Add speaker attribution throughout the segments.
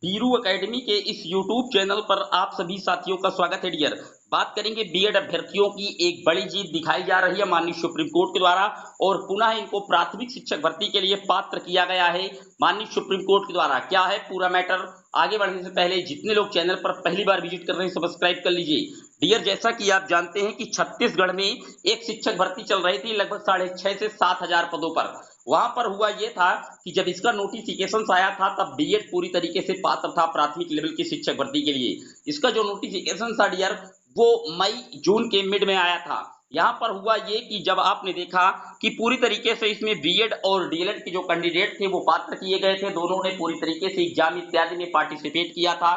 Speaker 1: Biru academy के इस YouTube channel पर आप सभी साथियों का स्वागत है डियर। बात करेंगे बीएड अभ्यर्थियों की एक बड़ी जीत दिखाई जा रही है माननीय सुप्रीम कोर्ट के द्वारा और पुनः इनको प्राथमिक शिक्षक भर्ती के लिए पात्र किया गया है माननीय सुप्रीम कोर्ट के द्वारा। क्या है पूरा मैटर, आगे बढ़ने से पहले जितने लोग चैनल पर पहली बार विजिट कर रहे हैं सब्सक्राइब कर लीजिए। डियर, जैसा कि आप जानते हैं कि छत्तीसगढ़ में एक शिक्षक भर्ती चल रही थी लगभग 6,500 से 7,000 पदों पर। वहां पर हुआ यह था कि जब इसका नोटिफिकेशन आया था तब बीएड पूरी तरीके से पात्र था प्राथमिक लेवल की शिक्षक भर्ती के लिए। इसका जो नोटिफिकेशन था डियर वो मई जून के मिड में आया था। यहाँ पर हुआ ये कि जब आपने देखा कि पूरी तरीके से इसमें बीएड और डीएलएड के जो कैंडिडेट थे वो पात्र किए गए थे, दोनों ने पूरी तरीके से एग्जाम इत्यादि में पार्टिसिपेट किया था।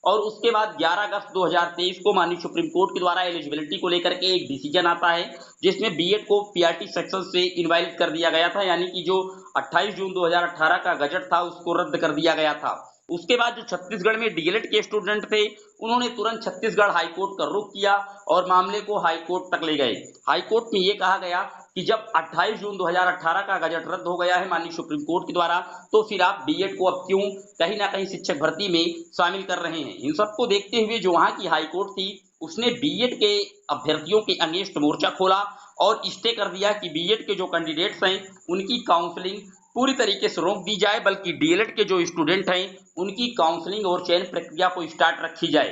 Speaker 1: और उसके बाद 11 अगस्त 2023 को माननीय सुप्रीम कोर्ट के द्वारा एलिजिबिलिटी को लेकर के एक डिसीजन आता है जिसमें बीएड को पीआरटी सेक्शन से इनवैलिड कर दिया गया था, यानी कि जो 28 जून 2018 का गजट था उसको रद्द कर दिया गया था। उसके बाद जो छत्तीसगढ़ में डीएलएड के स्टूडेंट थे उन्होंने तुरंत छत्तीसगढ़ हाईकोर्ट का रुख किया और मामले को हाईकोर्ट तक ले गए। हाईकोर्ट में यह कहा गया कि जब 28 जून 2018 का गजट रद्द हो गया है माननीय सुप्रीम कोर्ट के द्वारा, तो फिर आप बीएड को अब क्यों कहीं ना कहीं शिक्षक भर्ती में शामिल कर रहे हैं। इन सबको देखते हुए जो वहां की हाईकोर्ट थी उसने बीएड के अभ्यर्थियों के अगेंस्ट मोर्चा खोला और स्टे कर दिया कि बीएड के जो कैंडिडेट्स हैं उनकी काउंसलिंग पूरी तरीके से रोक दी जाए, बल्कि डीएलएड के जो स्टूडेंट हैं उनकी काउंसलिंग और चयन प्रक्रिया को स्टार्ट रखी जाए।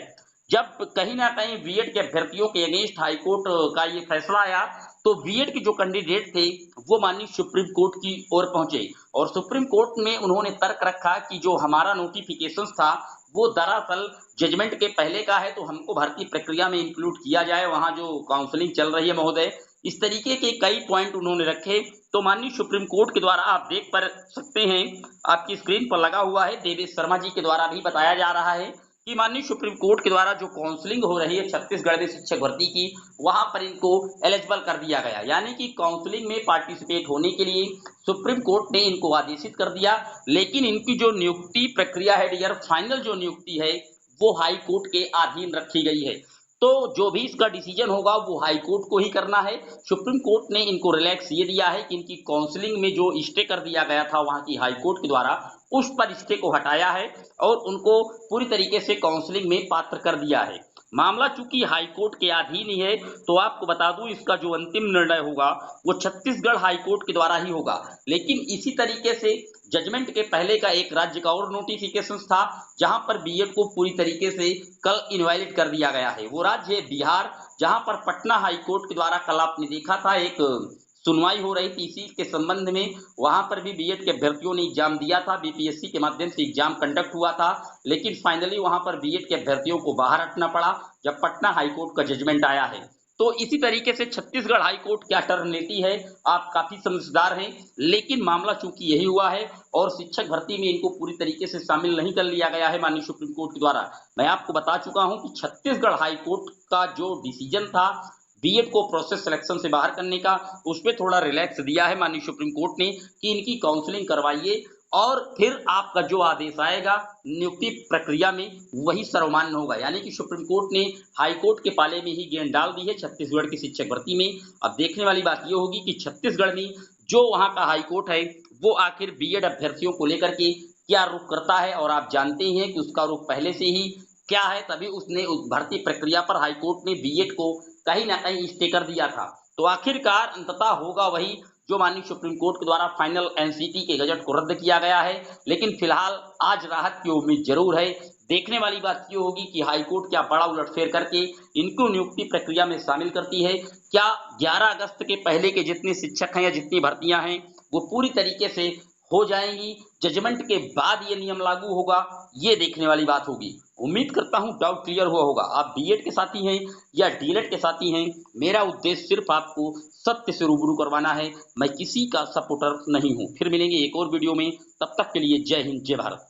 Speaker 1: जब कहीं ना कहीं बीएड के अभ्यर्थियों के अगेंस्ट हाईकोर्ट का ये फैसला आया तो बीएड के जो कैंडिडेट थे वो माननीय सुप्रीम कोर्ट की ओर पहुंचे और सुप्रीम कोर्ट में उन्होंने तर्क रखा कि जो हमारा नोटिफिकेशन था वो दरअसल जजमेंट के पहले का है, तो हमको भर्ती प्रक्रिया में इंक्लूड किया जाए, वहां जो काउंसलिंग चल रही है महोदय। इस तरीके के कई पॉइंट उन्होंने रखे। तो माननीय सुप्रीम कोर्ट के द्वारा आप देख पर सकते हैं, आपकी स्क्रीन पर लगा हुआ है, देवेश शर्मा जी के द्वारा भी बताया जा रहा है कि माननीय सुप्रीम कोर्ट के द्वारा जो काउंसलिंग हो रही है छत्तीसगढ़ में शिक्षक भर्ती की, वहां पर इनको एलिजिबल कर दिया गया, यानी कि काउंसलिंग में पार्टिसिपेट होने के लिए सुप्रीम कोर्ट ने इनको आदेशित कर दिया। लेकिन इनकी जो नियुक्ति प्रक्रिया है डियर, फाइनल जो नियुक्ति है वो हाई कोर्ट के अधीन रखी गई है। तो जो भी इसका डिसीजन होगा वो हाई कोर्ट को ही करना है। सुप्रीम कोर्ट ने इनको रिलैक्स ये दिया है कि इनकी काउंसलिंग में जो स्टे कर दिया गया था वहां की हाई कोर्ट के द्वारा, उस पर स्टे को हटाया है और उनको पूरी तरीके से काउंसलिंग में पात्र कर दिया है। मामला चूंकि हाई कोर्ट के अधीन ही है तो आपको बता दूं इसका जो अंतिम निर्णय होगा वो छत्तीसगढ़ हाई कोर्ट के द्वारा ही होगा। लेकिन इसी तरीके से जजमेंट के पहले का एक राज्य का और नोटिफिकेशन था जहां पर बीएड को पूरी तरीके से कल इनवैलिड कर दिया गया है। वो राज्य है बिहार, जहां पर पटना हाई कोर्ट के द्वारा कल आपने देखा था एक सुनवाई हो रही थी इसी के संबंध में। वहां पर भी बीएड के अभ्यर्थियों ने एग्जाम दिया था, बीपीएससी के माध्यम से एग्जाम कंडक्ट हुआ था, लेकिन फाइनली वहां पर बीएड के अभ्यर्थियों को बाहर हटना पड़ा जब पटना हाईकोर्ट का जजमेंट आया है। तो इसी तरीके से छत्तीसगढ़ हाईकोर्ट क्या टर्न लेती है, आप काफी समझदार हैं, लेकिन मामला चूंकि यही हुआ है और शिक्षक भर्ती में इनको पूरी तरीके से शामिल नहीं कर लिया गया है माननीय सुप्रीम कोर्ट के द्वारा। मैं आपको बता चुका हूं कि छत्तीसगढ़ हाईकोर्ट का जो डिसीजन था बीएड को प्रोसेस सिलेक्शन से बाहर करने का, उसमें थोड़ा रिलैक्स दिया है माननीय सुप्रीम कोर्ट ने कि इनकी काउंसलिंग करवाइए और फिर आपका जो आदेश आएगा नियुक्ति प्रक्रिया में वही सर्वमान्य होगा। यानी कि सुप्रीम कोर्ट ने हाई कोर्ट के पाले में ही गेंद डाल दी है छत्तीसगढ़ की शिक्षक भर्ती में। अब देखने वाली बात यह होगी कि छत्तीसगढ़ में जो वहां का हाई कोर्ट है वो आखिर बीएड अभ्यर्थियों को लेकर के क्या रुख करता है, और आप जानते हैं कि उसका रुख पहले से ही क्या है, तभी उसने उस भर्ती प्रक्रिया पर हाईकोर्ट ने बीएड को कहीं ना कहीं स्टे कर दिया था। तो आखिरकार अंततः होगा वही जो माननीय सुप्रीम कोर्ट के द्वारा फाइनल एनसीटी के गजट को रद्द किया गया है। लेकिन फिलहाल आज राहत की उम्मीद जरूर है। देखने वाली बात ये होगी कि हाईकोर्ट क्या बड़ा उलटफेर करके इनको नियुक्ति प्रक्रिया में शामिल करती है। क्या 11 अगस्त के पहले के जितने शिक्षक हैं या जितनी भर्तियां हैं वो पूरी तरीके से हो जाएंगी, जजमेंट के बाद ये नियम लागू होगा, ये देखने वाली बात होगी। उम्मीद करता हूं डाउट क्लियर हुआ होगा। आप बीएड के साथी हैं या डीएलएड के साथी हैं, मेरा उद्देश्य सिर्फ आपको सत्य से रूबरू करवाना है, मैं किसी का सपोर्टर नहीं हूं। फिर मिलेंगे एक और वीडियो में, तब तक के लिए जय हिंद जय भारत।